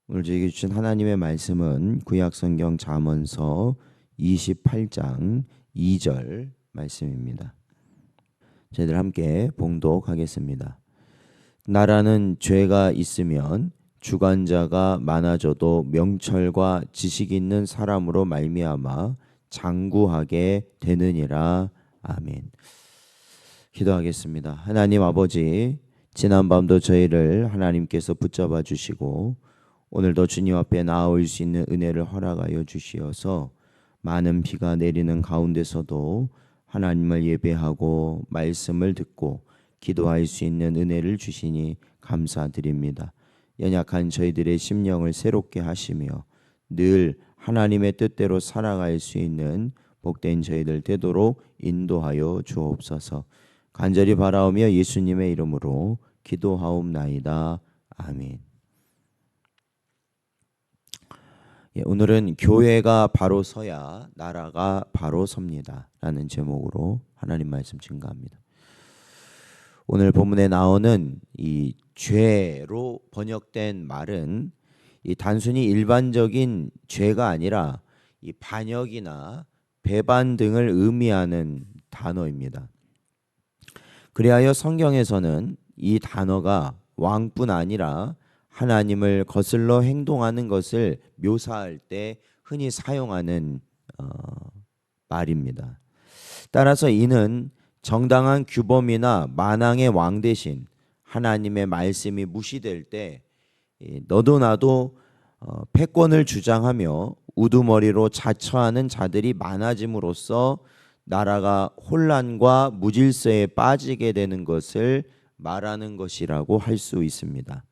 오늘 저에게 주신 하나님의 말씀은 구약성경 잠언서 28장 2절 말씀입니다. 저희들 함께 봉독하겠습니다. 나라는 죄가 있으면 주관자가 많아져도 명철과 지식 있는 사람으로 말미암아 장구하게 되느니라. 아멘. 기도하겠습니다. 하나님 아버지, 지난밤도 저희를 하나님께서 붙잡아 주시고 오늘도 주님 앞에 나아올 수 있는 은혜를 허락하여 주시어서 많은 비가 내리는 가운데서도 하나님을 예배하고 말씀을 듣고 기도할 수 있는 은혜를 주시니 감사드립니다. 연약한 저희들의 심령을 새롭게 하시며 늘 하나님의 뜻대로 살아갈 수 있는 복된 저희들 되도록 인도하여 주옵소서. 간절히 바라오며 예수님의 이름으로 기도하옵나이다. 아멘. 오늘은 교회가 바로 서야 나라가 바로 섭니다 라는 제목으로 하나님 말씀 증거합니다. 오늘 본문에 나오는 이 죄로 번역된 말은 이 단순히 일반적인 죄가 아니라 이 반역이나 배반 등을 의미하는 단어입니다. 그리하여 성경에서는 이 단어가 왕뿐 아니라 하나님을 거슬러 행동하는 것을 묘사할 때 흔히 사용하는 말입니다. 따라서 이는 정당한 규범이나 만왕의 왕 대신 하나님의 말씀이 무시될 때 너도 나도 패권을 주장하며 우두머리로 자처하는 자들이 많아짐으로써 나라가 혼란과 무질서에 빠지게 되는 것을 말하는 것이라고 할 수 있습니다.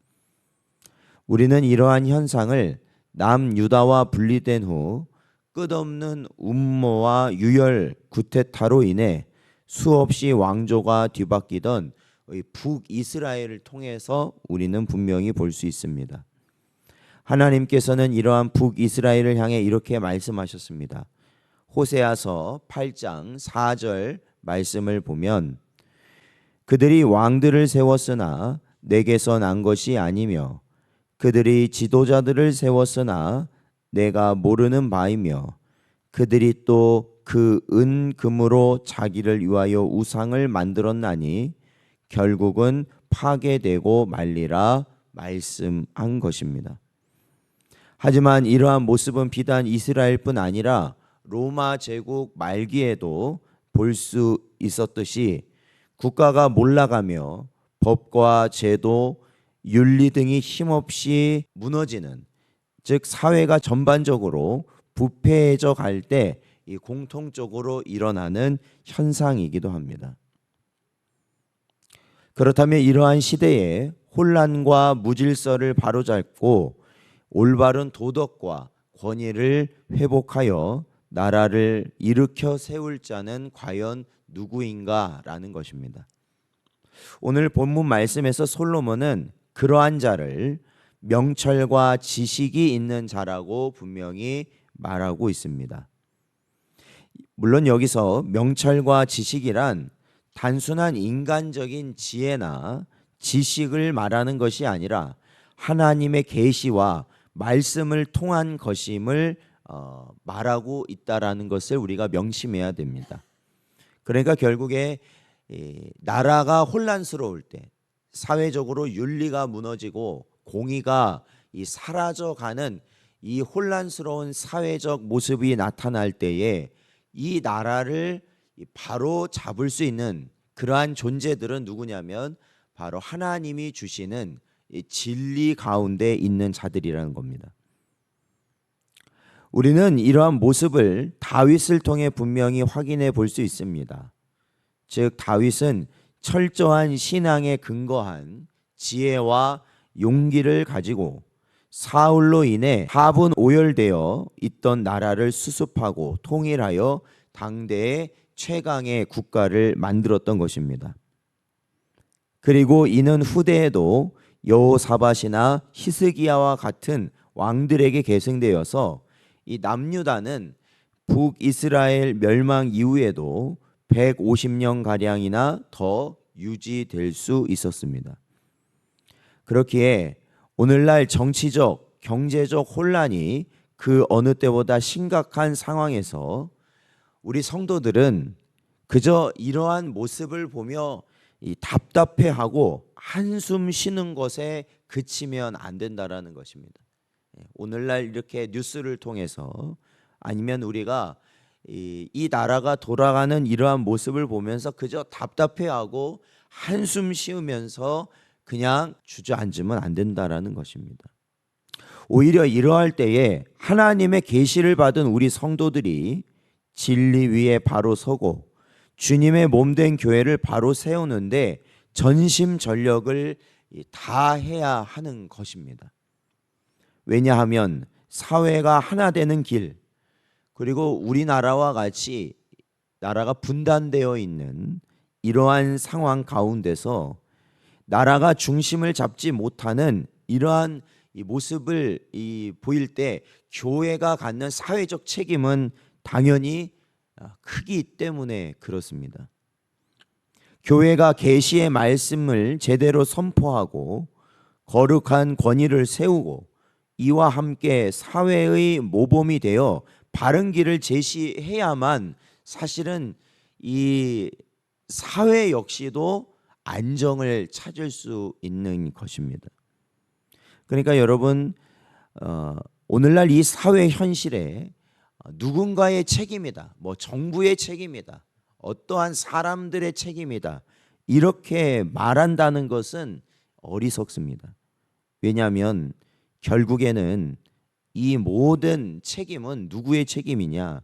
우리는 이러한 현상을 남유다와 분리된 후 끝없는 음모와 유혈, 구테타로 인해 수없이 왕조가 뒤바뀌던 북이스라엘을 통해서 우리는 분명히 볼 수 있습니다. 하나님께서는 이러한 북이스라엘을 향해 이렇게 말씀하셨습니다. 호세아서 8장 4절 말씀을 보면 그들이 왕들을 세웠으나 내게서 난 것이 아니며 그들이 지도자들을 세웠으나 내가 모르는 바이며 그들이 또 그 은금으로 자기를 위하여 우상을 만들었나니 결국은 파괴되고 말리라 말씀한 것입니다. 하지만 이러한 모습은 비단 이스라엘뿐 아니라 로마 제국 말기에도 볼 수 있었듯이 국가가 몰락하며 법과 제도, 윤리 등이 힘없이 무너지는, 즉 사회가 전반적으로 부패해져 갈 때 이 공통적으로 일어나는 현상이기도 합니다. 그렇다면 이러한 시대에 혼란과 무질서를 바로잡고 올바른 도덕과 권위를 회복하여 나라를 일으켜 세울 자는 과연 누구인가라는 것입니다. 오늘 본문 말씀에서 솔로몬은 그러한 자를 명철과 지식이 있는 자라고 분명히 말하고 있습니다. 물론 여기서 명철과 지식이란 단순한 인간적인 지혜나 지식을 말하는 것이 아니라 하나님의 계시와 말씀을 통한 것임을 말하고 있다라는 것을 우리가 명심해야 됩니다. 그러니까 결국에 나라가 혼란스러울 때, 사회적으로 윤리가 무너지고 공의가 사라져가는 이 혼란스러운 사회적 모습이 나타날 때에 이 나라를 바로 잡을 수 있는 그러한 존재들은 누구냐면 바로 하나님이 주시는 진리 가운데 있는 자들이라는 겁니다. 우리는 이러한 모습을 다윗을 통해 분명히 확인해 볼 수 있습니다. 즉 다윗은 철저한 신앙에 근거한 지혜와 용기를 가지고 사울로 인해 파분오열되어 있던 나라를 수습하고 통일하여 당대의 최강의 국가를 만들었던 것입니다. 그리고 이는 후대에도 여호사밧이나 히스기야와 같은 왕들에게 계승되어서 이 남유다는 북이스라엘 멸망 이후에도 150년 가량이나 더 유지될 수 있었습니다. 그렇기에 오늘날 정치적, 경제적 혼란이 그 어느 때보다 심각한 상황에서 우리 성도들은 그저 이러한 모습을 보며 답답해하고 한숨 쉬는 것에 그치면 안 된다라는 것입니다. 오늘날 이렇게 뉴스를 통해서 아니면 우리가 이 나라가 돌아가는 이러한 모습을 보면서 그저 답답해하고 한숨 쉬면서 그냥 주저앉으면 안 된다라는 것입니다. 오히려 이러할 때에 하나님의 계시를 받은 우리 성도들이 진리 위에 바로 서고 주님의 몸된 교회를 바로 세우는데 전심전력을 다해야 하는 것입니다. 왜냐하면 사회가 하나 되는 길, 그리고 우리나라와 같이 나라가 분단되어 있는 이러한 상황 가운데서 나라가 중심을 잡지 못하는 이러한 이 모습을 보일 때 교회가 갖는 사회적 책임은 당연히 크기 때문에 그렇습니다. 교회가 계시의 말씀을 제대로 선포하고 거룩한 권위를 세우고 이와 함께 사회의 모범이 되어 바른 길을 제시해야만 사실은 이 사회 역시도 안정을 찾을 수 있는 것입니다. 그러니까 여러분, 오늘날 이 사회 현실에 누군가의 책임이다, 정부의 책임이다, 어떠한 사람들의 책임이다, 이렇게 말한다는 것은 어리석습니다. 왜냐하면 결국에는 이 모든 책임은 누구의 책임이냐?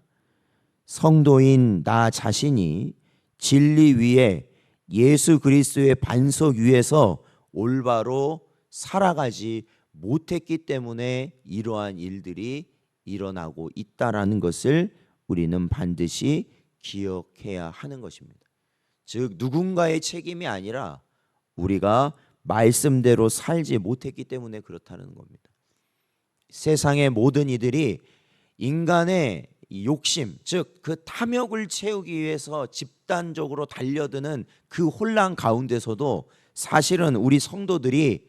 성도인 나 자신이 진리 위에 예수 그리스도의 반석 위에서 올바로 살아가지 못했기 때문에 이러한 일들이 일어나고 있다라는 것을 우리는 반드시 기억해야 하는 것입니다. 즉 누군가의 책임이 아니라 우리가 말씀대로 살지 못했기 때문에 그렇다는 겁니다. 세상의 모든 이들이 인간의 욕심, 즉 그 탐욕을 채우기 위해서 집단적으로 달려드는 그 혼란 가운데서도 사실은 우리 성도들이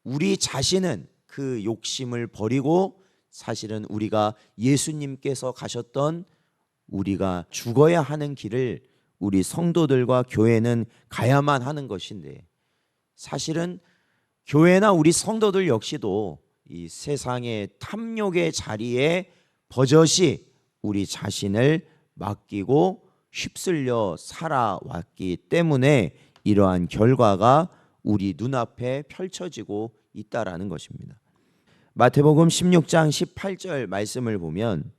우리 자신은 그 욕심을 버리고 사실은 우리가 예수님께서 가셨던 우리가 죽어야 하는 길을 우리 성도들과 교회는 가야만 하는 것인데, 사실은 교회나 우리 성도들 역시도 이 세상의 탐욕의 자리에 버젓이 우리 자신을 맡기고 휩쓸려 살아왔기 때문에 이러한 결과가 우리 눈앞에 펼쳐지고 있다라는 것입니다. 마태복음 16장 18절 말씀을 보면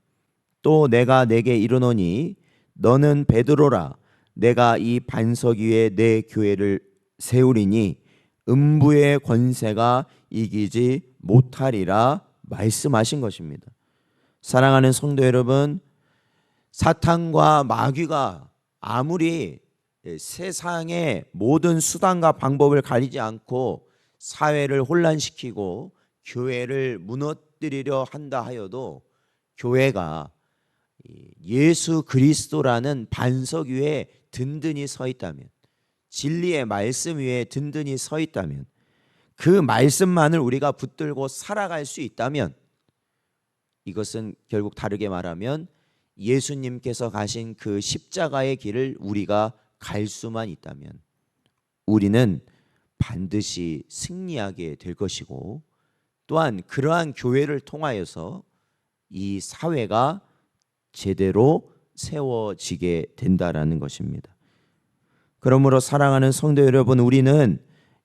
또 내가 내게 이르노니 너는 베드로라 내가 이 반석 위에 내 교회를 세우리니 음부의 권세가 이기지 못하리라 말씀하신 것입니다. 사랑하는 성도 여러분, 사탄과 마귀가 아무리 세상의 모든 수단과 방법을 가리지 않고 사회를 혼란시키고 교회를 무너뜨리려 한다 하여도 교회가 예수 그리스도라는 반석 위에 든든히 서 있다면, 진리의 말씀 위에 든든히 서 있다면, 그 말씀만을 우리가 붙들고 살아갈 수 있다면, 이것은 결국 다르게 말하면 예수님께서 가신 그 십자가의 길을 우리가 갈 수만 있다면 우리는 반드시 승리하게 될 것이고, 또한 그러한 교회를 통하여서 이 사회가 제대로 세워지게 된다라는 것입니다. 그러므로 사랑하는 성도 여러분, 우리는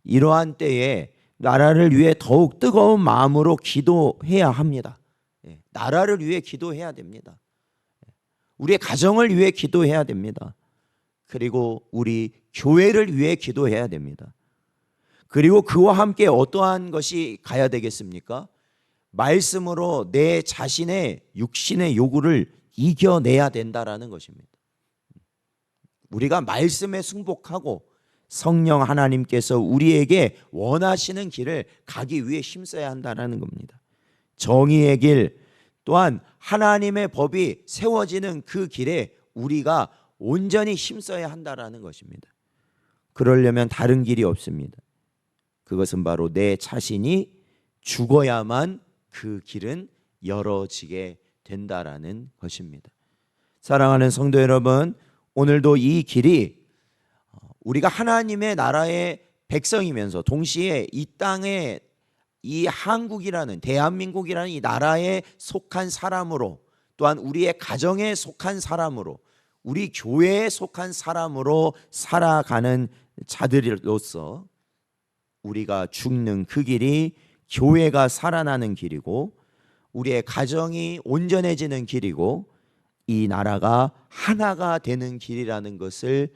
이러한 때에 나라를 위해 더욱 뜨거운 마음으로 기도해야 합니다. 나라를 위해 기도해야 됩니다. 우리의 가정을 위해 기도해야 됩니다. 그리고 우리 교회를 위해 기도해야 됩니다. 그리고 그와 함께 어떠한 것이 가야 되겠습니까? 말씀으로 내 자신의 육신의 요구를 이겨내야 된다라는 것입니다. 우리가 말씀에 승복하고 성령 하나님께서 우리에게 원하시는 길을 가기 위해 힘써야 한다는 겁니다. 정의의 길, 또한 하나님의 법이 세워지는 그 길에 우리가 온전히 힘써야 한다는 것입니다. 그러려면 다른 길이 없습니다. 그것은 바로 내 자신이 죽어야만 그 길은 열어지게 된다라는 것입니다. 사랑하는 성도 여러분, 오늘도 이 길이 우리가 하나님의 나라의 백성이면서 동시에 이 땅에 이 한국이라는 대한민국이라는 이 나라에 속한 사람으로, 또한 우리의 가정에 속한 사람으로, 우리 교회에 속한 사람으로 살아가는 자들로서 우리가 죽는 그 길이 교회가 살아나는 길이고, 우리의 가정이 온전해지는 길이고, 이 나라가 하나가 되는 길이라는 것을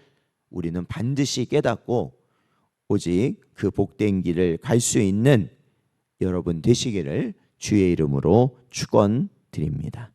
우리는 반드시 깨닫고 오직 그 복된 길을 갈 수 있는 여러분 되시기를 주의 이름으로 축원드립니다.